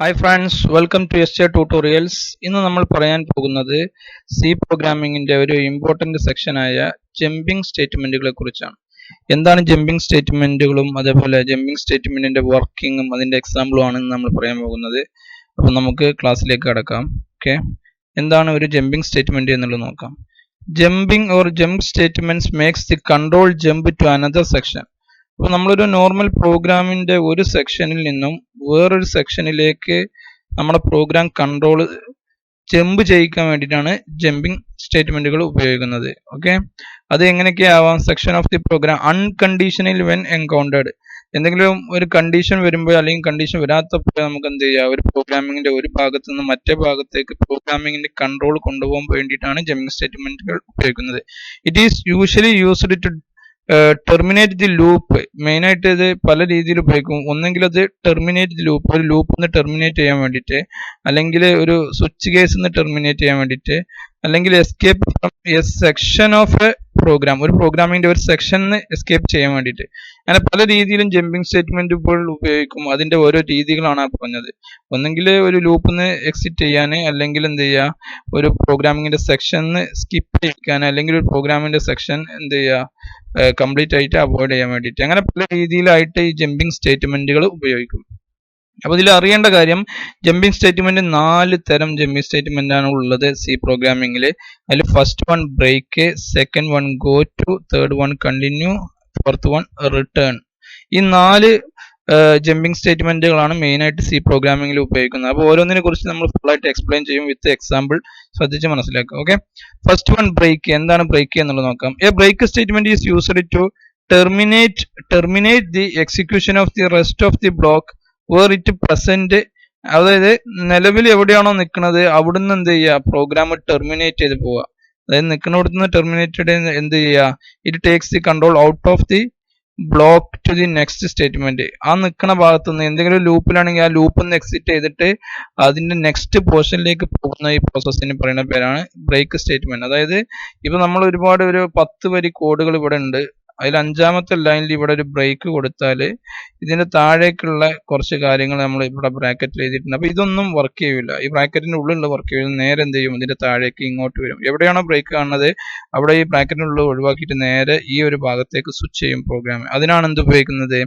Hi friends, welcome to S tutorials. ഇന്ന് നമ്മൾ പറയാൻ പോകുന്നത് സി പ്രോഗ്രാമിങ്ങിന്റെ ഒരു ഇമ്പോർട്ടന്റ് സെക്ഷനായ ജമ്പിംഗ് സ്റ്റേറ്റ്മെന്റുകളെ കുറിച്ചാണ്. എന്താണ് ജമ്പിംഗ് സ്റ്റേറ്റ്മെന്റുകളും അതേപോലെ ജമ്പിംഗ് സ്റ്റേറ്റ്മെന്റിന്റെ വർക്കിങ്ങും അതിന്റെ എക്സാമ്പിളും ആണ് നമ്മൾ പറയാൻ പോകുന്നത്. അപ്പോൾ നമുക്ക് ക്ലാസ്സിലേക്ക് കടക്കാം. ഓക്കെ, എന്താണ് ഒരു ജമ്പിംഗ് സ്റ്റേറ്റ്മെന്റ് എന്നുള്ളത് നോക്കാം. Jumping or jump statements makes the control jump to another section. അപ്പോൾ നമ്മളൊരു നോർമൽ പ്രോഗ്രാമിന്റെ ഒരു സെക്ഷനിൽ നിന്നും വേറൊരു സെക്ഷനിലേക്ക് നമ്മുടെ പ്രോഗ്രാം കൺട്രോൾ ജമ്പ് ചെയ്യിക്കാൻ വേണ്ടിയിട്ടാണ് ജമ്പിംഗ് സ്റ്റേറ്റ്മെന്റുകൾ ഉപയോഗിക്കുന്നത്. ഓക്കെ, അത് എങ്ങനെയൊക്കെ ആവാം? Section of the program unconditional when encountered. എന്തെങ്കിലും ഒരു കണ്ടീഷൻ വരുമ്പോൾ അല്ലെങ്കിൽ കണ്ടീഷൻ വരാത്തപ്പോൾ നമുക്ക് എന്ത് ചെയ്യാം? ഒരു പ്രോഗ്രാമിങ്ങിന്റെ ഒരു ഭാഗത്ത് നിന്ന് മറ്റേ ഭാഗത്തേക്ക് പ്രോഗ്രാമിങ്ങിന്റെ കൺട്രോൾ കൊണ്ടുപോകാൻ വേണ്ടിയിട്ടാണ് ജമ്പിംഗ് സ്റ്റേറ്റ്മെന്റുകൾ ഉപയോഗിക്കുന്നത്. It is usually used to terminate the loop. Main ആയിട്ട് ഇത് പല രീതിയിൽ ഉപയോഗിക്കും. ഒന്നെങ്കിൽ അത് ടെർമിനേറ്റ് ദി ലൂപ്പ്, ഒരു ലൂപ്പ് നിന്ന് ടെർമിനേറ്റ് ചെയ്യാൻ വേണ്ടിയിട്ട്, അല്ലെങ്കിൽ ഒരു സ്വിച്ച് കേസ് നിന്ന് ടെർമിനേറ്റ് ചെയ്യാൻ വേണ്ടിയിട്ട്, അല്ലെങ്കിൽ escape from a section of a program, ഒരു പ്രോഗ്രാമിന്റെ ഒരു സെക്ഷനിന്ന് എസ്കേപ്പ് ചെയ്യാൻ വേണ്ടിയിട്ട്. അങ്ങനെ പല രീതിയിലും ജമ്പിംഗ് സ്റ്റേറ്റ്മെന്റുകൾ ഉപയോഗിക്കും. അതിന്റെ ഓരോ രീതികളാണ് ആ പറഞ്ഞത്. ഒന്നെങ്കിൽ ഒരു ലൂപ്പിൽ നിന്ന് എക്സിറ്റ് ചെയ്യാൻ, അല്ലെങ്കിൽ എന്ത് ചെയ്യുക, ഒരു പ്രോഗ്രാമിങ്ങിന്റെ സെക്ഷനിന്ന് സ്കിപ്പ് ചെയ്യിക്കാൻ, അല്ലെങ്കിൽ ഒരു പ്രോഗ്രാമിന്റെ സെക്ഷൻ എന്ത് ചെയ്യുക, കംപ്ലീറ്റ് ആയിട്ട് അവോയ്ഡ് ചെയ്യാൻ വേണ്ടിയിട്ട്. അങ്ങനെ പല രീതിയിലായിട്ട് ഈ ജമ്പിംഗ് സ്റ്റേറ്റ്മെന്റുകൾ ഉപയോഗിക്കും. അപ്പോൾ ഇതിൽ അറിയേണ്ട കാര്യം, ജമ്പിംഗ് സ്റ്റേറ്റ്മെന്റ് 4 തരം ജമ്പിംഗ് സ്റ്റേറ്റ്മെന്റ് ആണ് ഉള്ളത് സി പ്രോഗ്രാമിംഗിൽ. അതിൽ first one break, second one go to, third one continue, fourth one return. ഈ 4 ജമ്പിംഗ് സ്റ്റേറ്റ്മെന്റുകളാണ് മെയിൻ ആയിട്ട് സി പ്രോഗ്രാമിംഗിൽ ഉപയോഗിക്കുന്നത്. അപ്പോൾ ഓരോന്നിനെ കുറിച്ച് നമ്മൾ ഫുൾ ആയിട്ട് എക്സ്പ്ലെയിൻ ചെയ്യും വിത്ത് എക്സാമ്പിൾ. ശ്രദ്ധിച്ച് മനസ്സിലാക്കുക. Okay, first one break. എന്താണ് ബ്രേക്ക് എന്നുള്ളത് നോക്കാം. A break statement is used to terminate the execution of the rest of the block where it present. അതായത് നിലവിൽ എവിടെയാണോ നിൽക്കുന്നത് അവിടുന്ന് എന്ത് ചെയ്യുക, പ്രോഗ്രാം ടെർമിനേറ്റ് ചെയ്ത് പോവുക. അതായത് നിൽക്കുന്നിടത്തുനിന്ന് ടെർമിനേറ്റഡ് എന്ത് ചെയ്യുക, it takes the control out of the block two the next statement. ആ നിൽക്കുന്ന ഭാഗത്തുനിന്ന് എന്തെങ്കിലും ലൂപ്പിലാണെങ്കിൽ ആ ലൂപ്പിൽ നിന്ന് എക്സിറ്റ് ചെയ്തിട്ട് അതിന്റെ നെക്സ്റ്റ് പോർഷനിലേക്ക് പോകുന്ന ഈ പ്രോസസ്സിന് പറയുന്ന പേരാണ് ബ്രേക്ക് സ്റ്റേറ്റ്മെന്റ്. അതായത് ഇപ്പൊ നമ്മൾ ഒരുപാട് ഒരു 10 വരി കോഡുകൾ ഇവിടെ ഉണ്ട്. അതിൽ 5ാമത്തെ ലൈനിൽ ഇവിടെ ഒരു ബ്രേക്ക് കൊടുത്താൽ ഇതിന്റെ താഴേക്കുള്ള കുറച്ച് കാര്യങ്ങൾ നമ്മൾ ഇവിടെ ബ്രാക്കറ്റിൽ എഴുതിയിട്ടുണ്ട്. അപ്പൊ ഇതൊന്നും വർക്ക് ചെയ്യില്ല. ഈ ബ്രാക്കറ്റിന്റെ ഉള്ളിലുള്ള വർക്ക് ചെയ്യും. നേരെ എന്ത് ചെയ്യും, ഇതിന്റെ താഴേക്ക് ഇങ്ങോട്ട് വരും. എവിടെയാണോ ബ്രേക്ക് കാണുന്നത് അവിടെ ഈ ബ്രാക്കറ്റിനുള്ളിൽ ഒഴിവാക്കിയിട്ട് നേരെ ഈ ഒരു ഭാഗത്തേക്ക് സ്വിച്ച് ചെയ്യും പ്രോഗ്രാം. അതിനാണ് എന്ത് ഉപയോഗിക്കുന്നത്,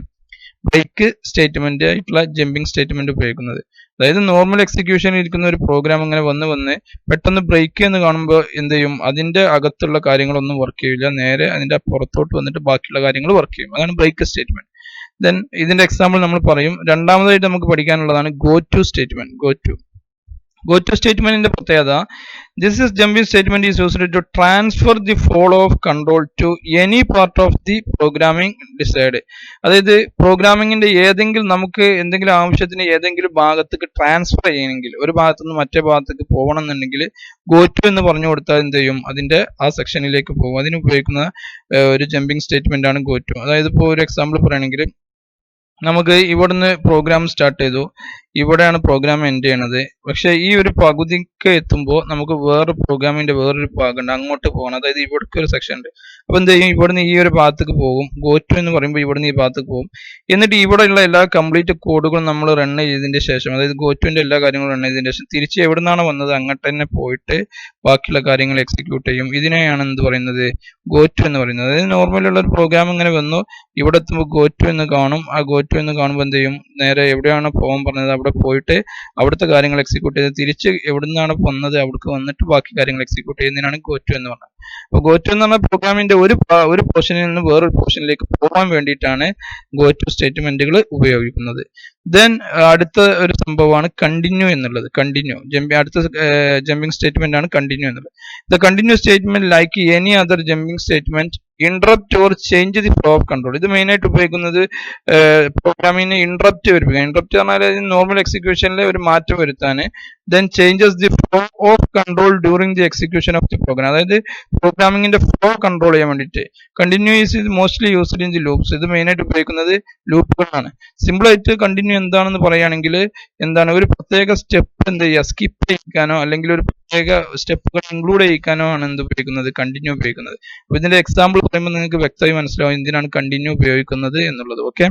ബ്രേക്ക് സ്റ്റേറ്റ്മെന്റ് ആയിട്ടുള്ള ജമ്പിംഗ് സ്റ്റേറ്റ്മെന്റ് ഉപയോഗിക്കുന്നത്. അതായത് നോർമൽ എക്സിക്യൂഷനിൽ ഇരിക്കുന്ന ഒരു പ്രോഗ്രാം ഇങ്ങനെ വന്ന് പെട്ടെന്ന് ബ്രേക്ക് എന്ന് കാണുമ്പോൾ എന്ത് ചെയ്യും, അതിന്റെ അകത്തുള്ള കാര്യങ്ങളൊന്നും വർക്ക് ചെയ്യില്ല. നേരെ അതിന്റെ പുറത്തോട്ട് വന്നിട്ട് ബാക്കിയുള്ള കാര്യങ്ങൾ വർക്ക് ചെയ്യും. അതാണ് ബ്രേക്ക് സ്റ്റേറ്റ്മെന്റ്. ദെൻ ഇതിന്റെ എക്സാമ്പിൾ നമ്മൾ പറയും. രണ്ടാമതായിട്ട് നമുക്ക് പഠിക്കാനുള്ളതാണ് go to statement. Go to സ്റ്റേറ്റ്മെന്റിന്റെ പ്രത്യേകത, this is jumping statement is used to transfer the flow of control to any part of the programming decide. അതായത് പ്രോഗ്രാമിംഗിന്റെ നമുക്ക് എന്തെങ്കിലും ആവശ്യത്തിന് ഏതെങ്കിലും ഭാഗത്തേക്ക് ട്രാൻസ്ഫർ ചെയ്യണമെങ്കിൽ, ഒരു ഭാഗത്തു നിന്ന് മറ്റേ ഭാഗത്തേക്ക് പോകണം എന്നുണ്ടെങ്കിൽ ഗോ ടു എന്ന് പറഞ്ഞു കൊടുത്താൽ എന്ത് ചെയ്യും, അതിന്റെ ആ സെക്ഷനിലേക്ക് പോകും. അതിന് ഉപയോഗിക്കുന്ന ഒരു ജമ്പിംഗ് സ്റ്റേറ്റ്മെന്റ് ആണ് ഗോ ടു. അതായത് ഇപ്പോൾ ഒരു എക്സാമ്പിൾ പറയുകയാണെങ്കിൽ, നമുക്ക് ഇവിടുന്ന് പ്രോഗ്രാം സ്റ്റാർട്ട് ചെയ്തു, ഇവിടെയാണ് പ്രോഗ്രാം എൻഡ് ചെയ്യണത്. പക്ഷെ ഈ ഒരു പകുതിക്ക് എത്തുമ്പോൾ നമുക്ക് പ്രോഗ്രാമിന്റെ വേറൊരു ഭാഗമുണ്ട്, അങ്ങോട്ട് പോകണം. അതായത് ഇവിടേക്ക് ഒരു സെക്ഷൻ ഉണ്ട്. അപ്പൊ എന്ത് ചെയ്യും, ഇവിടുന്ന് ഈ ഒരു ഭാഗത്തേക്ക് പോകും. ഗോ ടു എന്ന് പറയുമ്പോൾ ഇവിടുന്ന് ഈ ഭാഗത്തേക്ക് പോകും. എന്നിട്ട് ഇവിടെയുള്ള എല്ലാ കംപ്ലീറ്റ് കോഡുകളും നമ്മൾ റൺ ചെയ്തതിന്റെ ശേഷം, അതായത് ഗോ ടുവിന്റെ എല്ലാ കാര്യങ്ങളും റൺ ചെയ്തതിന് ശേഷം തിരിച്ച് എവിടുന്നാണ് വന്നത് അങ്ങോട്ട് തന്നെ പോയിട്ട് ബാക്കിയുള്ള കാര്യങ്ങൾ എക്സിക്യൂട്ട് ചെയ്യും. ഇതിനെയാണ് എന്ത് പറയുന്നത്, ഗോ ടു എന്ന് പറയുന്നത്. അതായത് നോർമലുള്ള ഒരു പ്രോഗ്രാം ഇങ്ങനെ വന്നു, ഇവിടെ എത്തുമ്പോൾ ഗോ ടു എന്ന് കാണും. ആ ഗോ ടു എന്ന് കാണുമ്പോൾ എന്ത് ചെയ്യും, നേരെ എവിടെയാണ് പോകാൻ പറഞ്ഞത് അവിടെ പോയിട്ട് അവിടുത്തെ കാര്യങ്ങൾ എക്സിക്യൂട്ട് ചെയ്ത് തിരിച്ച് എവിടുന്നാണ് വന്നത് അവിടേക്ക് വന്നിട്ട് ബാക്കി കാര്യങ്ങൾ എക്സിക്യൂട്ട് ചെയ്യുന്നതിനാണ് ഗോ ടു എന്ന് പറഞ്ഞത്. അപ്പോൾ ഗോ ടു എന്ന് പറഞ്ഞാൽ പ്രോഗ്രാമിന്റെ ഒരു പോർഷനിൽ നിന്ന് വേറൊരു പോർഷനിലേക്ക് പോകാൻ വേണ്ടിയിട്ടാണ് ഗോ ടു സ്റ്റേറ്റ്മെന്റുകൾ ഉപയോഗിക്കുന്നത്. ദെൻ അടുത്ത ഒരു സംഭവമാണ് കണ്ടിന്യൂ എന്നുള്ളത്. അടുത്ത ജമ്പിംഗ് സ്റ്റേറ്റ്മെന്റ് ആണ് കണ്ടിന്യൂ എന്നുള്ളത്. The continue statement like any other jumping statement interrupt or change the flow of control. ഇത് മെയിൻ ആയിട്ട് ഉപയോഗിക്കുന്നത് പ്രോഗ്രാമിന് ഇന്ററപ്റ്റ് വരുത്തുക. ഇന്ററപ്റ്റ് പറഞ്ഞാൽ നോർമൽ എക്സിക്യൂഷനിലെ ഒരു മാറ്റം വരുത്താൻ. Then changes the flow of control during the execution of the program. അതായത് പ്രോഗ്രാമിംഗിന്റെ ഫ്ലോ കൺട്രോൾ ചെയ്യാൻ വേണ്ടിയിട്ട്. Continue is mostly used in the loops. ഇത് മെയിൻ ആയിട്ട് ഉപയോഗിക്കുന്നത് ലൂപ്പുകളാണ്. സിമ്പിൾ ആയിട്ട് കണ്ടിന്യൂ എന്താണെന്ന് പറയുകയാണെങ്കിൽ, എന്താണ്, ഒരു പ്രത്യേക സ്റ്റെപ്പ് എന്ത് ചെയ്യുക, സ്കിപ്പ് ചെയ്യിക്കാനോ അല്ലെങ്കിൽ ഒരു പ്രത്യേക സ്റ്റെപ്പുകൾ ഇൻക്ലൂഡ് ചെയ്യിക്കാനോ ആണ് എന്ത് ഉപയോഗിക്കുന്നത്, കണ്ടിന്യൂ ഉപയോഗിക്കുന്നത്. അപ്പൊ ഇതിന്റെ എക്സാമ്പിൾ പറയുമ്പോൾ നിങ്ങൾക്ക് വ്യക്തമായി മനസ്സിലാവും എന്തിനാണ് കണ്ടിന്യൂ ഉപയോഗിക്കുന്നത് എന്നുള്ളത്. ഓക്കെ,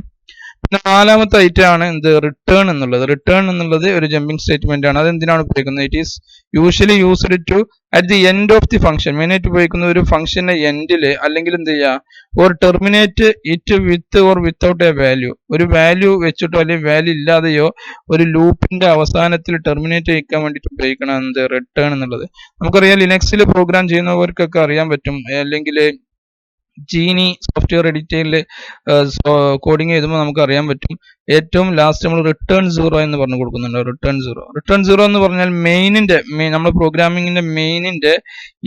പിന്നെ നാലാമത്തെ ഐറ്റം ആണ് എന്ത് റിട്ടേൺ എന്നുള്ളത്. റിട്ടേൺ എന്നുള്ളത് ഒരു ജമ്പിങ് സ്റ്റേറ്റ്മെന്റ് ആണ്. അത് എന്തിനാണ് ഉപയോഗിക്കുന്നത്? It is usually used to at the end of the function. മെയിനായിട്ട് ഉപയോഗിക്കുന്ന ഒരു ഫംഗ്ഷന്റെ എൻഡിൽ അല്ലെങ്കിൽ എന്ത് ചെയ്യുക, or terminate it with or without a value. ഒരു വാല്യൂ വെച്ചിട്ടോ അല്ലെങ്കിൽ വാല്യൂ ഇല്ലാതെയോ ഒരു ലൂപ്പിന്റെ അവസാനത്തിൽ ടെർമിനേറ്റ് ചെയ്യിക്കാൻ വേണ്ടിയിട്ട് ഉപയോഗിക്കണം എന്ത് റിട്ടേൺ എന്നുള്ളത്. നമുക്കറിയാം ലിനക്സിൽ പ്രോഗ്രാം ചെയ്യുന്നവർക്കൊക്കെ അറിയാൻ പറ്റും, അല്ലെങ്കിൽ ജീനി സോഫ്റ്റ്വെയർ എഡിറ്ററിൽ കോഡിങ് എഴുതുമ്പോൾ നമുക്ക് അറിയാൻ പറ്റും, ഏറ്റവും ലാസ്റ്റ് നമ്മൾ റിട്ടേൺ 0 എന്ന് പറഞ്ഞു കൊടുക്കുന്നുണ്ട്. റിട്ടേൺ 0 എന്ന് പറഞ്ഞാൽ നമ്മൾ പ്രോഗ്രാമിങ്ങിന്റെ മെയിനിന്റെ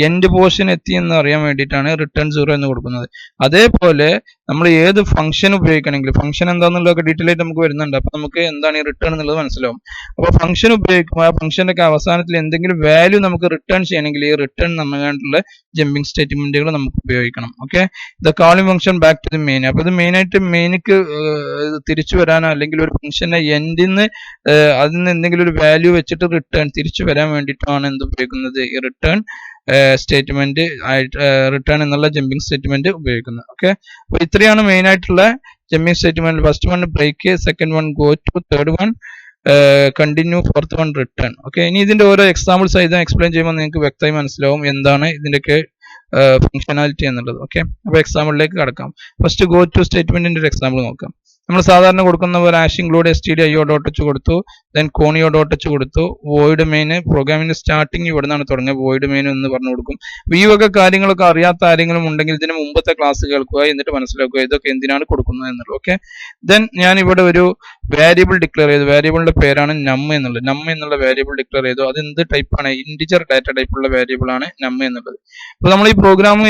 എൻഡ് പോർഷൻ എത്തി എന്ന് അറിയാൻ വേണ്ടിയിട്ടാണ് റിട്ടേൺ 0 എന്ന് കൊടുക്കുന്നത്. അതേപോലെ നമ്മൾ ഏത് ഫംഗ്ഷൻ ഉപയോഗിക്കണമെങ്കിൽ ഫംഗ്ഷൻ എന്താണെന്നുള്ളതൊക്കെ ഡീറ്റെയിൽ ആയിട്ട് നമുക്ക് വരുന്നുണ്ട്. അപ്പൊ നമുക്ക് എന്താണ് ഈ റിട്ടേൺ എന്നുള്ളത് മനസ്സിലാവും. അപ്പോൾ ഫംഗ്ഷൻ ഉപയോഗിക്കുമ്പോൾ ആ ഫംഗ്ഷന്റെ ഒക്കെ അവസാനത്തിൽ എന്തെങ്കിലും വാല്യൂ നമുക്ക് റിട്ടേൺ ചെയ്യണമെങ്കിൽ ഈ റിട്ടേൺ നമ്മളുള്ള ജമ്പിങ് സ്റ്റേറ്റ്മെന്റുകൾ നമുക്ക് ഉപയോഗിക്കണം. Okay, the calling function back to the main. അപ്പൊ ഇത് മെയിനായിട്ട് മെയിനിക്ക് തിരിച്ചു വരാനോ അല്ലെങ്കിൽ ഒരു ഫംഗ്ഷന്റെ എൻഡിൽ നിന്ന് അതിൽ നിന്ന് എന്തെങ്കിലും ഒരു വാല്യൂ വെച്ചിട്ട് റിട്ടേൺ തിരിച്ചു വരാൻ വേണ്ടിയിട്ടാണ് എന്ത് ഉപയോഗിക്കുന്നത്, ഈ റിട്ടേൺ സ്റ്റേറ്റ്മെന്റ് റിട്ടേൺ എന്നുള്ള ജമ്പിങ് സ്റ്റേറ്റ്മെന്റ് ഉപയോഗിക്കുന്നത്. ഓക്കെ, അപ്പൊ ഇത്രയാണ് മെയിൻ ആയിട്ടുള്ള jumping statement. First one break, second one go to, third one continue, fourth one return. Okay, ഇനി ഇതിന്റെ ഓരോ എക്സാമ്പിൾസ് ആയിട്ട് എക്സ്പ്ലെയിൻ ചെയ്യുമ്പോൾ നിങ്ങൾക്ക് വ്യക്തമായി മനസ്സിലാവും എന്താണ് ഇതിന്റെയൊക്കെ ഫംഗ്ഷനാലിറ്റി എന്നുള്ളത്. ഓക്കെ, അപ്പോൾ എക്സാമ്പിളിലേക്ക് കടക്കാം. ഫസ്റ്റ് ഗോ ടു സ്റ്റേറ്റ്മെന്റിന്റെ ഒരു എക്സാമ്പിൾ നോക്കാം. നമ്മൾ സാധാരണ കൊടുക്കുന്ന പോലെ ആഷ് ഇൻക്ലൂഡ് stdio.h കൊടുത്തു, ദെൻ conio.h കൊടുത്തു, വോയിഡ് മെയിൻ, പ്രോഗ്രാമിന്റെ സ്റ്റാർട്ടിങ് ഇവിടെ നിന്നാണ് തുടങ്ങുക, വോയിഡ് മെയിൻ എന്ന് പറഞ്ഞു കൊടുക്കും. ഈ വക കാര്യങ്ങളൊക്കെ അറിയാത്ത ആരെങ്കിലും ഉണ്ടെങ്കിൽ ഇതിന് മുമ്പത്തെ ക്ലാസ് കേൾക്കുക, എന്നിട്ട് മനസ്സിലാക്കുക ഇതൊക്കെ എന്തിനാണ് കൊടുക്കുന്നത് എന്നുള്ളത്. ഓക്കെ, ദെൻ ഞാൻ ഇവിടെ ഒരു വേരിയബിൾ ഡിക്ലെയർ ചെയ്തു. വേരിയബിളിന്റെ പേരാണ് നം എന്നുള്ളത്. നം എന്നുള്ള വേരിയബിൾ ഡിക്ലെയർ ചെയ്തു. അത് എന്ത് ടൈപ്പാണ്? ഇന്റിജർ ഡാറ്റ ടൈപ്പുള്ള വേരിയബിൾ ആണ് നം എന്നുള്ളത്. അപ്പോൾ നമ്മൾ ഈ പ്രോഗ്രാം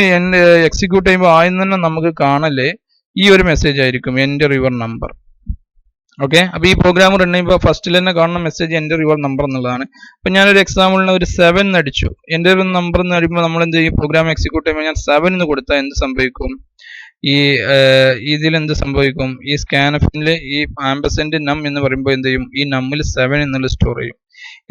എക്സിക്യൂട്ട് ചെയ്യുമ്പോൾ ആദ്യം തന്നെ നമുക്ക് കാണല്ലേ ഈ ഒരു മെസ്സേജ് ആയിരിക്കും, എൻ്റർ യുവർ നമ്പർ. ഓക്കെ, അപ്പൊ ഈ പ്രോഗ്രാം റൺ ചെയ്യുമ്പോൾ ഫസ്റ്റിൽ തന്നെ കാണുന്ന മെസ്സേജ് എൻ്റർ യുവർ നമ്പർ എന്നുള്ളതാണ്. അപ്പൊ ഞാനൊരു എക്സാമ്പിളിന് ഒരു 7 അടിച്ചു. എൻ്റർ നമ്പർ എന്ന് അടിക്കുമ്പോൾ നമ്മൾ എന്ത് ചെയ്യും, പ്രോഗ്രാം എക്സിക്യൂട്ട് ചെയ്യുമ്പോൾ ഞാൻ 7 എന്ന് കൊടുത്താൽ എന്ത് സംഭവിക്കും, ഈ ഇതിൽ എന്ത് സംഭവിക്കും, ഈ സ്കാനഫിൽ ഈ ആംപസെന്റ് നം എന്ന് പറയുമ്പോൾ എന്ത് ചെയ്യും, ഈ നമ്മിൽ 7 എന്നുള്ള സ്റ്റോർ ചെയ്യും.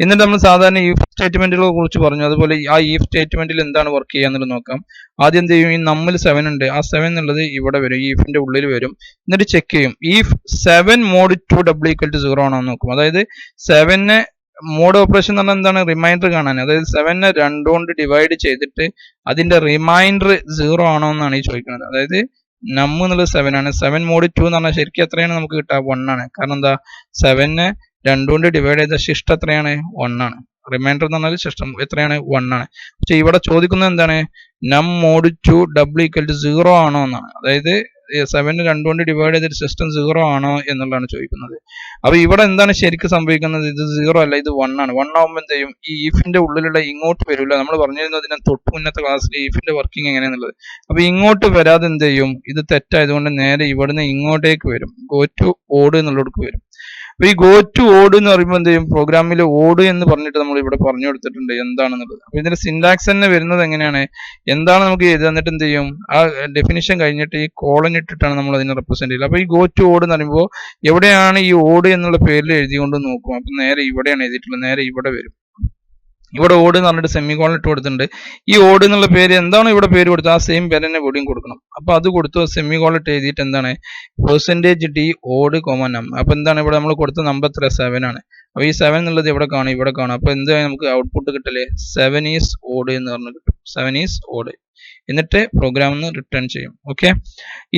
എന്നിട്ട് നമ്മൾ സാധാരണ ഈഫ് സ്റ്റേറ്റ്മെന്റുകളെ കുറിച്ച് പറഞ്ഞു, അതുപോലെ ആ ഈഫ് സ്റ്റേറ്റ്മെന്റിൽ എന്താണ് വർക്ക് ചെയ്യുക എന്നുള്ളത് നോക്കാം. ആദ്യം എന്ത് ചെയ്യും, ഈ നമ്മിൽ 7 ഉണ്ട്, ആ 7 എന്നുള്ളത് ഇവിടെ വരും, ഈ ഈഫിന്റെ ഉള്ളിൽ വരും. എന്നിട്ട് ചെക്ക് ചെയ്യും ഈഫ് 7 മോഡ് 2 = 0 ആണോ എന്ന് നോക്കും. അതായത് 7നെ മോഡ് ഓപ്പറേഷൻ എന്ന് പറഞ്ഞാൽ എന്താണ്, റിമൈൻഡർ കാണാൻ. അതായത് 7നെ 2 കൊണ്ട് ഡിവൈഡ് ചെയ്തിട്ട് അതിന്റെ റിമൈൻഡർ 0 ആണോ എന്നാണ് ഈ ചോദിക്കുന്നത്. അതായത് നം എന്നുള്ളത് 7 ആണ്, 7 മോഡ് 2 എന്ന് പറഞ്ഞാൽ ശരിക്കും എത്രയാണ് നമുക്ക് കിട്ടുക, 1 ആണ്. കാരണം എന്താ, 7നെ 2 കൊണ്ട് ഡിവൈഡ് ചെയ്ത ശിഷ്ടം എത്രയാണ്, 1 ആണ്. റിമൈൻഡർ എന്ന് പറഞ്ഞാൽ ശിഷ്ടം എത്രയാണ്, 1 ആണ്. പക്ഷെ ഇവിടെ ചോദിക്കുന്നത് എന്താണ്, നം മോഡ് 2 = 0 ആണോ എന്നാണ്. അതായത് 7നെ 2 കൊണ്ട് ഡിവൈഡ് ചെയ്തിട്ട് സിസ്റ്റം 0 ആണോ എന്നുള്ളതാണ് ചോദിക്കുന്നത്. അപ്പൊ ഇവിടെ എന്താണ് ശരിക്കും സംഭവിക്കുന്നത്, ഇത് 0 അല്ല, ഇത് 1 ആണ്. 1 ആകുമ്പോൾ എന്ത് ചെയ്യും, ഈ ഈഫിന്റെ ഉള്ളിലുള്ള ഇങ്ങോട്ട് വരില്ല. നമ്മൾ പറഞ്ഞിരുന്നതിന് തൊട്ട് മുന്നത്തെ ക്ലാസ്സിൽ ഈഫിന്റെ വർക്കിംഗ് എങ്ങനെയാണെന്നുള്ളത്. അപ്പൊ ഇങ്ങോട്ട് വരാതെ എന്ത് ചെയ്യും, ഇത് തെറ്റായതുകൊണ്ട് നേരെ ഇവിടുന്ന് ഇങ്ങോട്ടേക്ക് വരും, ഗോ ടു ഓഡ് എന്നുള്ളടക്ക് വരും. അപ്പൊ ഈ ഗോ ടു ഓഡ് എന്ന് പറയുമ്പോൾ എന്ത് ചെയ്യും, പ്രോഗ്രാമിൽ ഓഡ് എന്ന് പറഞ്ഞിട്ട് നമ്മൾ ഇവിടെ പറഞ്ഞു കൊടുത്തിട്ടുണ്ട് എന്താണെന്നുള്ളത്. അപ്പൊ ഇതിന്റെ സിന്റാക്സ് തന്നെ വരുന്നത് എങ്ങനെയാണ്, എന്താണ് നമുക്ക് എഴുതുക, എന്നിട്ട് എന്ത് ചെയ്യും, ആ ഡെഫിനിഷൻ കഴിഞ്ഞിട്ട് ഈ കോളൻ ഇട്ടിട്ടാണ് നമ്മൾ അതിനെ റെപ്രസെന്റ് ചെയ്യുന്നത്. അപ്പൊ ഈ ഗോ ടു ഓഡ് എന്ന് പറയുമ്പോൾ എവിടെയാണ് ഈ ഓഡ് എന്നുള്ള പേരിൽ എഴുതിക്കൊണ്ട് നോക്കും. അപ്പൊ നേരെ ഇവിടെയാണ് എഴുതിയിട്ടുള്ളത്, നേരെ ഇവിടെ വരും. ഇവിടെ ഓഡ് എന്ന് പറഞ്ഞിട്ട് സെമിക്കോളൻ ഇട്ട് കൊടുത്തിട്ടുണ്ട്. ഈ ഓഡ് എന്നുള്ള പേര് എന്താണ് ഇവിടെ പേര് കൊടുത്തത്, ആ സെയിം പേര് തന്നെ ഇവിടെയും കൊടുക്കണം. അപ്പൊ അത് കൊടുത്തു, സെമിക്കോളൻ ഇട്ട് എഴുതിയിട്ട് എന്താണ് %d ഓഡ് നം. അപ്പൊ എന്താണ് ഇവിടെ നമ്മൾ കൊടുത്ത നമ്പർ എത്ര, 7 ആണ്. അപ്പൊ ഈ 7 എന്നുള്ളത് ഇവിടെ കാണും, ഇവിടെ കാണും. അപ്പൊ എന്ത് നമുക്ക് ഔട്ട്പുട്ട് കിട്ടല്ലേ, 7 ഈസ് ഓഡ് എന്ന് പറഞ്ഞു കിട്ടും, 7 ഈസ് ഓഡ്. എന്നിട്ട് പ്രോഗ്രാം റിട്ടേൺ ചെയ്യും. ഓക്കെ,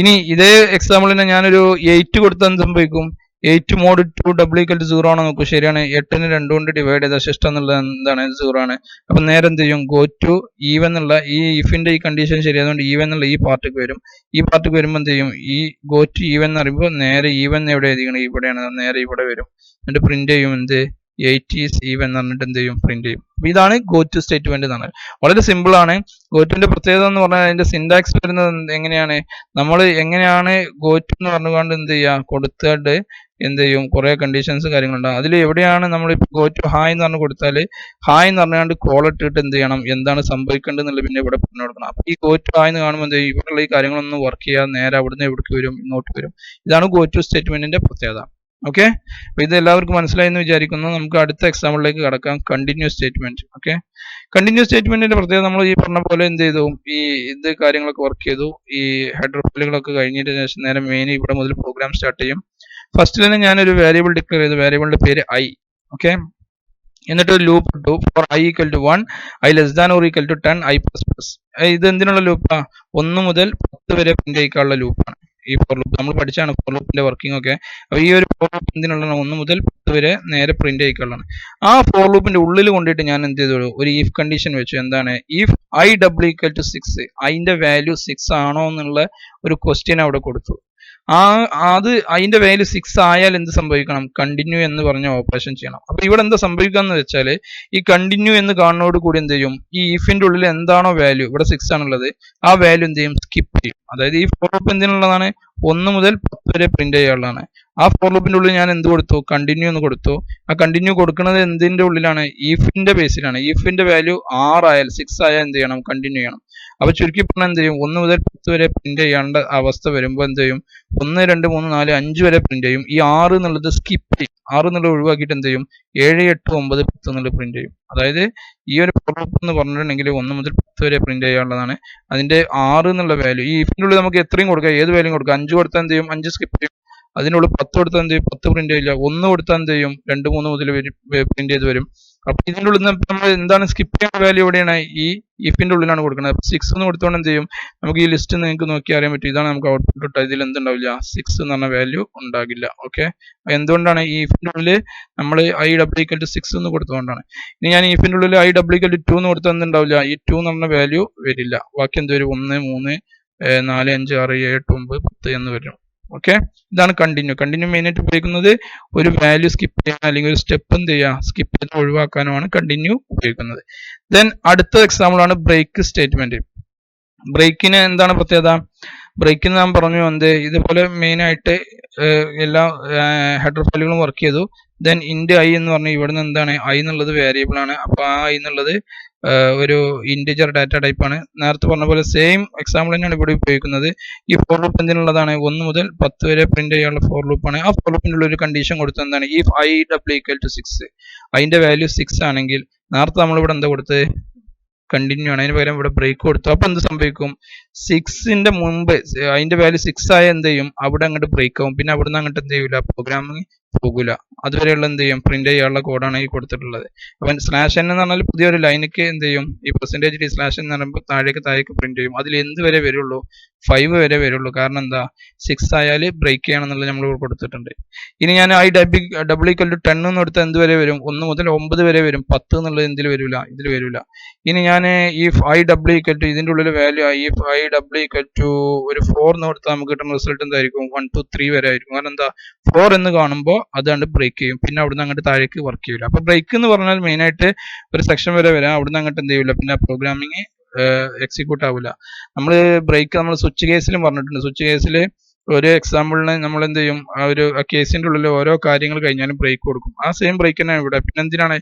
ഇനി ഇതേ എക്സാമ്പിളിന് ഞാനൊരു 8 കൊടുത്താൽ എന്ത് സംഭവിക്കും, 8 മോഡ് 2 = 0 ആണോ നോക്കൂ. ശരിയാണ്, 8നെ 2 കൊണ്ട് ഡിവൈഡ് ചെയ്ത ശിഷ്ടം എന്നുള്ളത് എന്താണ്, 0 ആണ്. അപ്പൊ നേരെ എന്ത് ചെയ്യും, ഗോ ടു ഈവൻ എന്നുള്ള ഈ ഇഫിന്റെ ഈ കണ്ടീഷൻ ശരിയായതുകൊണ്ട് ഈവൻ എന്നുള്ള ഈ പാർട്ടിക്ക് വരും. ഈ പാർട്ടിക്ക് വരുമ്പോൾ എന്ത് ചെയ്യും, ഈ ഗോ ടു ഈവൻ എന്ന് പറയുമ്പോൾ നേരെ ഈവൻ എവിടെ എഴുതിക്കണം, ഇവിടെയാണ്, നേരെ ഇവിടെ വരും. എന്നിട്ട് പ്രിന്റ് ചെയ്യും എന്ത്, 8 ഈസ് ഈവൻ എന്ന് പറഞ്ഞിട്ട് എന്ത് ചെയ്യും, പ്രിന്റ് ചെയ്യും. അപ്പൊ ഇതാണ് ഗോ ടു സ്റ്റേറ്റ്മെന്റ് എന്നാണ്. വളരെ സിമ്പിൾ ആണ്. ഗോ ടുവിന്റെ പ്രത്യേകത എന്ന് പറഞ്ഞാൽ അതിന്റെ സിന്റാക്സ് വരുന്നത് എങ്ങനെയാണ്, നമ്മൾ എങ്ങനെയാണ് ഗോ ടു എന്ന് പറഞ്ഞുകൊണ്ട് എന്ത് ചെയ്യുക, കൊടുത്തിട്ട് എന്ത് ചെയ്യും, കുറെ കണ്ടീഷൻസ് കാര്യങ്ങളുണ്ടാകും. അതിൽ എവിടെയാണ് നമ്മൾ ഗോ ടു ഹായ് എന്ന് പറഞ്ഞു കൊടുത്താൽ ഹായ് എന്ന് പറഞ്ഞുകൊണ്ട് കോൾ ഇട്ടിട്ട് എന്ത് ചെയ്യണം, എന്താണ് സംഭവിക്കേണ്ടത് എന്നുള്ളത് പിന്നെ ഇവിടെ പറഞ്ഞു കൊടുക്കണം. അപ്പൊ ഈ ഗോ ടു ഹായ് എന്ന് കാണുമ്പോൾ എന്ത് ചെയ്യും, ഇവിടെയുള്ള ഈ കാര്യങ്ങളൊന്നും വർക്ക് ചെയ്യാതെ നേരെ അവിടുന്ന് എവിടേക്ക് വരും, ഇങ്ങോട്ട് വരും. ഇതാണ് ഗോ ടു സ്റ്റേറ്റ്മെന്റിന്റെ പ്രത്യേകത. ഓക്കെ, അപ്പൊ ഇത് എല്ലാവർക്കും മനസ്സിലായി എന്ന് വിചാരിക്കുന്നു. നമുക്ക് അടുത്ത എക്സാമ്പിളിലേക്ക് കടക്കാം, കണ്ടിന്യൂസ് സ്റ്റേറ്റ്മെന്റ്. ഓക്കെ, കണ്ടിന്യൂസ് സ്റ്റേറ്റ്മെന്റിന്റെ പ്രത്യേകത നമ്മൾ ഈ പറഞ്ഞ പോലെ എന്ത് ചെയ്തു, ഈ ഇത് കാര്യങ്ങളൊക്കെ വർക്ക് ചെയ്തു. ഈ ഹെഡർ ഫയലുകളൊക്കെ കഴിഞ്ഞതിന് ശേഷം നേരെ മെയിൻ ഇവിടെ മുതൽ പ്രോഗ്രാം സ്റ്റാർട്ട് ചെയ്യും. ഫസ്റ്റിൽ തന്നെ ഞാനൊരു വേരിയബിൾ ഡിക്ലെയർ ചെയ്തു, വേരിയബിളിന്റെ പേര് ഐ. ഓക്കെ, എന്നിട്ട് ഒരു ലൂപ്പ് ഇട്ടു for I equal to 1, I less than or equal to 10, I plus plus. ഇത് എന്തിനുള്ള ലൂപ്പാ? 1 മുതൽ 10 വരെ പ്രിന്റ് ചെയ്യിക്കാനുള്ള ലൂപ്പാണ് ഈ ഫോർ ലൂപ്പ്. നമ്മൾ പഠിച്ചാണ് ഫോർ ലൂപ്പിന്റെ വർക്കിംഗ് ഒക്കെ. അപ്പോൾ ഈ ഒരു ഫോർ ലൂപ്പ് എന്തിനുള്ളതാണ്? 1 മുതൽ 10 വരെ നേരെ പ്രിന്റ് ചെയ്യിക്കാനുള്ളതാണ്. ആ ഫോർ ലൂപ്പിന്റെ ഉള്ളിൽ കൊണ്ടിട്ട് ഞാൻ എന്ത് ചെയ്തു? ഒരു ഇഫ് കണ്ടീഷൻ വെച്ചു. എന്താണ്? If I double equal to 6, അതിന്റെ വാല്യൂ 6 ആണോ എന്നുള്ള ഒരു ക്വസ്റ്റ്യൻ അവിടെ കൊടുത്തു. അത് അതിന്റെ വാല്യൂ 6 ആയാൽ എന്ത് സംഭവിക്കണം? കണ്ടിന്യൂ എന്ന് പറഞ്ഞ ഓപ്പറേഷൻ ചെയ്യണം. അപ്പൊ ഇവിടെ എന്താ സംഭവിക്കാന്ന് വെച്ചാൽ, ഈ കണ്ടിന്യൂ എന്ന് കാണുന്നതോട് കൂടി എന്ത് ചെയ്യും? ഈ ഇഫിന്റെ ഉള്ളിൽ എന്താണോ വാല്യൂ, ഇവിടെ 6 ആണുള്ളത്, ആ വാല്യൂ എന്ത് ചെയ്യും? സ്കിപ്പ് ചെയ്യും. അതായത് ഈ ഫോർ ലൂപ്പ് എന്തിനുള്ളതാണ്? 1 മുതൽ 10 വരെ പ്രിന്റ് ചെയ്യാനുള്ളതാണ്. ആ ഫോർ ലൂപ്പിന്റെ ഉള്ളിൽ ഞാൻ എന്ത് കൊടുത്തു? കണ്ടിന്യൂ എന്ന് കൊടുത്തു. ആ കണ്ടിന്യൂ കൊടുക്കുന്നത് എന്തിന്റെ ഉള്ളിലാണ്? ഇഫിന്റെ ബേസിലാണ്. ഇഫിന്റെ വാല്യൂ 6 ആയാൽ 6 ആയാൽ എന്ത് ചെയ്യണം? കണ്ടിന്യൂ ചെയ്യണം. അപ്പൊ ചുരുക്കി പറഞ്ഞാൽ എന്ത് ചെയ്യും? 1 മുതൽ 10 വരെ പ്രിന്റ് ചെയ്യേണ്ട അവസ്ഥ വരുമ്പോൾ എന്ത് ചെയ്യും? 1, 2, 3, 4, 5 വരെ പ്രിന്റ് ചെയ്യും. ഈ 6 എന്നുള്ളത് സ്കിപ്പ് ചെയ്യും. 6 എന്നുള്ളത് ഒഴിവാക്കിയിട്ട് എന്ത് ചെയ്യും? 7, 8, 9, 10 എന്നുള്ളത് പ്രിന്റ് ചെയ്യും. അതായത് ഈ ഒരു ഫോർ ലൂപ്പ് എന്ന് പറഞ്ഞിട്ടുണ്ടെങ്കിൽ 1 മുതൽ 10 വരെ പ്രിന്റ് ചെയ്യാനുള്ളതാണ്. അതിന്റെ 6 എന്നുള്ള വാല്യൂ, ഈ ഇഫിന്റെ ഉള്ളിൽ നമുക്ക് എത്രയും കൊടുക്കാം, ഏത് വാല്യൂ കൊടുക്കാം. 5 കൊടുത്താൽ എന്ത് ചെയ്യും? 5 സ്കിപ്പ് ചെയ്യും. അതിനുള്ളിൽ 10 കൊടുത്താൽ എന്ത് ചെയ്യും? 10 പ്രിന്റ് ചെയ്യില്ല. 1 കൊടുത്താൽ എന്ത് ചെയ്യും? 2, 3 മുതൽ പ്രിന്റ് ചെയ്ത് വരും. അപ്പൊ ഇതിന്റെ ഉള്ളിൽ നമ്മൾ എന്താണ് സ്കിപ്പ് ചെയ്യുന്ന വാല്യൂ? എവിടെയാണ്? ഈ ഇഫിന്റെ ഉള്ളിലാണ് കൊടുക്കുന്നത്. 6 എന്ന് കൊടുത്തോണ്ട് എന്ത് ചെയ്യും? നമുക്ക് ഈ ലിസ്റ്റ് നിങ്ങൾക്ക് നോക്കി അറിയാൻ പറ്റും. ഇതാണ് നമുക്ക് ഔട്ട്പുട്ട് കിട്ടുക. ഇതിൽ എന്തുണ്ടാവില്ല? 6 എന്ന് പറഞ്ഞ വാല്യൂ ഉണ്ടാകില്ല. ഓക്കെ, എന്തുകൊണ്ടാണ്? ഈ ഇഫിന്റെ ഉള്ളിൽ നമ്മൾ ഐ ഡബിൾ ഈക്വൽ ടു 6 എന്ന് കൊടുത്തുകൊണ്ടാണ്. ഇനി ഞാൻ ഇഫിന്റെ ഉള്ളിൽ ഐ ഡബിൾ ഈക്വൽ ടു 2 എന്ന് കൊടുത്താൽ എന്തുണ്ടാവില്ല? ഈ 2 എന്ന് പറഞ്ഞ വാല്യൂ വരില്ല. ബാക്കി എന്ത് വരും? 1, 3, 4, 5, 6, 7, 8, 9, 10 എന്ന് വരും. ഓക്കെ, ഇതാണ് കണ്ടിന്യൂ. കണ്ടിന്യൂ മെയിൻ ആയിട്ട് ഉപയോഗിക്കുന്നത് ഒരു വാല്യൂ സ്കിപ്പ് ചെയ്യാൻ, അല്ലെങ്കിൽ ഒരു സ്റ്റെപ്പ് എന്ത് ചെയ്യുക? സ്കിപ്പ് ചെയ്ത് ഒഴിവാക്കാനുമാണ് കണ്ടിന്യൂ ഉപയോഗിക്കുന്നത്. ദെൻ അടുത്ത എക്സാമ്പിൾ ആണ് ബ്രേക്ക് സ്റ്റേറ്റ്മെന്റ്. ബ്രേക്കിന് എന്താണ് പ്രത്യേകത? ബ്രേക്കിന് നാം പറഞ്ഞു എന്ത്? ഇതുപോലെ മെയിൻ ആയിട്ട് എല്ലാ ഹെഡർ ഫയലുകളും വർക്ക് ചെയ്തു. ദെൻ ഇൻഡ് ഐ എന്ന് പറഞ്ഞു. ഇവിടുന്ന് എന്താണ്? ഐ എന്നുള്ളത് വേരിയബിൾ ആണ്. അപ്പൊ ആ ഐ എന്നുള്ളത് ഒരു ഇന്റിജർ ഡാറ്റ ടൈപ്പ് ആണ്. നേരത്തെ പറഞ്ഞ പോലെ സെയിം എക്സാമ്പിൾ തന്നെയാണ് ഇവിടെ ഉപയോഗിക്കുന്നത്. ഈ ഫോർ ലൂപ്പ് എന്തിനുള്ളതാണ്? 1 മുതൽ 10 വരെ പ്രിന്റ് ചെയ്യാനുള്ള ഫോർ ലൂപ്പാണ്. ആ ഫോർ ലൂപ്പിന്റെ ഉള്ള ഒരു കണ്ടീഷൻ കൊടുത്തത് എന്താണ്? If I double equal to 6, അതിന്റെ വാല്യൂ 6 ആണെങ്കിൽ, നേരത്തെ നമ്മളിവിടെ എന്താ കൊടുത്തത്? കണ്ടിന്യൂ ആണ്. അതിന് പകരം ഇവിടെ ബ്രേക്ക് കൊടുത്തു. അപ്പൊ എന്ത് സംഭവിക്കും? 6ന്റെ മുമ്പ് അതിന്റെ വാല്യൂ 6 ആയ എന്ത് ചെയ്യും? അവിടെ അങ്ങോട്ട് ബ്രേക്ക് ആവും. പിന്നെ അവിടുന്ന് അങ്ങോട്ട് എന്ത് ചെയ്യൂല? പ്രോഗ്രാമിംഗ് പോകൂല. അതുവരെയുള്ള എന്ത് ചെയ്യും? പ്രിന്റ് ചെയ്യാനുള്ള കോഡാണ് ഈ കൊടുത്തിട്ടുള്ളത്. അപ്പൊ സ്ലാഷ് എന്ന് പറഞ്ഞാൽ പുതിയൊരു ലൈനിക്ക് എന്ത് ചെയ്യും? ഈ % സ്ലാഷ് എന്ന് പറയുമ്പോൾ താഴേക്ക് പ്രിന്റ് ചെയ്യും. അതിൽ എന്ത് വരെ വരുള്ളൂ? 5 വരെ വരുള്ളൂ. കാരണം എന്താ? 6 ആയാൽ ബ്രേക്ക് ചെയ്യണം എന്നുള്ളത് നമ്മൾ കൊടുത്തിട്ടുണ്ട്. ഇനി ഞാൻ ഐ ഡബിൾ ഈക്വൽ ടു 10 എന്ന് കൊടുത്താൽ എന്ത് വരെ വരും? 1 മുതൽ 9 വരെ വരും. 10 എന്നുള്ളത് എന്തിൽ വരില്ല? ഇതിൽ വരില്ല. ഇനി ഞാൻ if I double equal to, ഇതിന്റെ ഉള്ളിൽ value if I double equal to ഒരു 4 എന്ന് കൊടുത്താൽ നമുക്ക് കിട്ടുന്ന റിസൾട്ട് എന്തായിരിക്കും? 1, 2, 3 വരെ ആയിരിക്കും. കാരണം എന്താ? 4 എന്ന് കാണുമ്പോൾ അതാണ്ട് ബ്രേക്ക് ചെയ്യും. പിന്നെ അവിടുന്ന് അങ്ങോട്ട് താഴേക്ക് വർക്ക് ചെയ്യില്ല. അപ്പൊ ബ്രേക്ക് എന്ന് പറഞ്ഞാൽ മെയിൻ ആയിട്ട് ഒരു സെക്ഷൻ വരെ വരാം. അവിടുന്ന് അങ്ങോട്ട് എന്ത് ചെയ്യില്ല? പിന്നെ പ്രോഗ്രാമിംഗ് എക്സിക്യൂട്ട് ആവില്ല. നമ്മൾ ബ്രേക്ക് നമ്മൾ സ്വിച്ച് കേസിലും പറഞ്ഞിട്ടുണ്ട്. സ്വിച്ച് കേസിൽ ഒരു എക്സാമ്പിളിന് നമ്മൾ എന്ത് ചെയ്യും? ആ ഒരു കേസിന്റെ ഉള്ളിൽ ഓരോ കാര്യങ്ങൾ കഴിഞ്ഞാലും ബ്രേക്ക് കൊടുക്കും. ആ സെയിം ബ്രേക്ക് തന്നെയാണ് ഇവിടെ. പിന്നെ എന്തിനാണ്?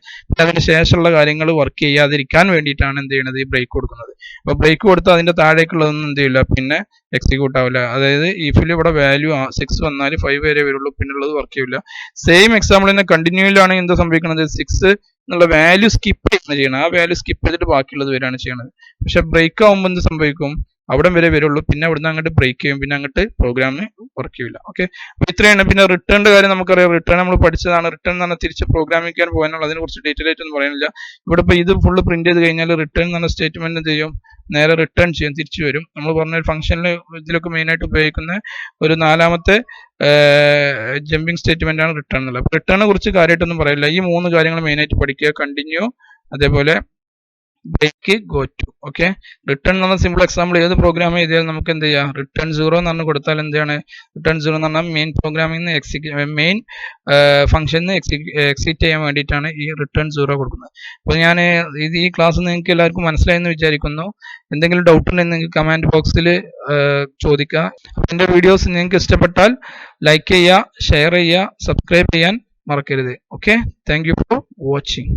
അതിന് ശേഷമുള്ള കാര്യങ്ങൾ വർക്ക് ചെയ്യാതിരിക്കാൻ വേണ്ടിയിട്ടാണ് എന്ത് ചെയ്യുന്നത്? ഈ ബ്രേക്ക് കൊടുക്കുന്നത്. അപ്പൊ ബ്രേക്ക് കൊടുത്താൽ അതിന്റെ താഴേക്കുള്ളതൊന്നും എന്ത് ചെയ്യില്ല? പിന്നെ എക്സിക്യൂട്ട് ആവില്ല. അതായത് ഇഫിൽ ഇവിടെ വാല്യൂ 6 വന്നാൽ 5 വരെ വരുള്ളൂ. പിന്നുള്ളത് വർക്ക് ചെയ്യില്ല. സെയിം എക്സാമ്പിൾ തന്നെ കണ്ടിന്യൂയിലാണ് എന്താ സംഭവിക്കുന്നത്? 6 എന്നുള്ള വാല്യൂ സ്കിപ്പ് ചെയ്യണം. ആ വാല്യൂ സ്കിപ്പ് ചെയ്തിട്ട് ബാക്കിയുള്ളത് വരികയാണ് ചെയ്യുന്നത്. പക്ഷെ ബ്രേക്ക് ആകുമ്പോൾ എന്ത് സംഭവിക്കും? അവിടെ വരെ വരുള്ളൂ. പിന്നെ അവിടുന്ന് അങ്ങോട്ട് ബ്രേക്ക് ചെയ്യും. പിന്നെ അങ്ങോട്ട് പ്രോഗ്രാമിന് വർക്ക് ചെയ്യില്ല. ഓക്കെ, അപ്പൊ ഇത്രയാണ്. പിന്നെ റിട്ടേണിന്റെ കാര്യം നമുക്കറിയാം. റിട്ടേൺ നമ്മൾ പഠിച്ചതാണ്. റിട്ടേൺ എന്ന് പറഞ്ഞാൽ തിരിച്ച് പ്രോഗ്രാമിംഗ് പോകാനുള്ള, അതിനെ കുറിച്ച് ഡീറ്റെയിൽ ആയിട്ട് ഒന്നും പറയാനില്ല. ഇവിടെ ഇപ്പൊ ഇത് ഫുള്ള് പ്രിന്റ് ചെയ്ത് കഴിഞ്ഞാൽ റിട്ടേൺ എന്ന് പറഞ്ഞ സ്റ്റേറ്റ്മെന്റ് എന്ത് ചെയ്യും? നേരെ റിട്ടേൺ ചെയ്യും, തിരിച്ചു വരും. നമ്മൾ പറഞ്ഞ ഫംഗ്ഷനിൽ ഇതിലൊക്കെ മെയിൻ ആയിട്ട് ഉപയോഗിക്കുന്ന ഒരു 4ാമത്തെ ജമ്പിങ് സ്റ്റേറ്റ്മെന്റ് ആണ് റിട്ടേൺ എന്നുള്ളത്. റിട്ടേണിനെ കുറിച്ച് കാര്യമായിട്ടൊന്നും പറയില്ല. ഈ 3 കാര്യങ്ങൾ മെയിൻ ആയിട്ട് പഠിക്കുക: കണ്ടിന്യൂ, അതേപോലെ break, go to. Okay, return എന്ന് പറഞ്ഞ സിമ്പിൾ എക്സാമ്പിൾ ഏത് പ്രോഗ്രാം എഴുതിയാൽ നമുക്ക് എന്ത് ചെയ്യാം? റിട്ടേൺ 0 എന്ന് പറഞ്ഞ് കൊടുത്താൽ എന്താണ്? റിട്ടേൺ 0 എന്ന് പറഞ്ഞാൽ മെയിൻ പ്രോഗ്രാമിംഗ് മെയിൻ ഫംഗ്ഷന് എക്സിക്യൂട്ട് ചെയ്യാൻ വേണ്ടിയിട്ടാണ് ഈ റിട്ടേൺ 0 കൊടുക്കുന്നത്. അപ്പോൾ ഞാൻ ഈ ക്ലാസ് നിങ്ങൾക്ക് എല്ലാവർക്കും മനസ്സിലായെന്ന് വിചാരിക്കുന്നു. എന്തെങ്കിലും ഡൗട്ട് ഉണ്ടെങ്കിൽ നിങ്ങൾക്ക് കമന്റ് ബോക്സിൽ ചോദിക്കുക. എൻ്റെ വീഡിയോസ് നിങ്ങൾക്ക് ഇഷ്ടപ്പെട്ടാൽ ലൈക്ക് ചെയ്യുക, ഷെയർ ചെയ്യുക, സബ്സ്ക്രൈബ് ചെയ്യാൻ മറക്കരുത്. Okay, thank you for watching.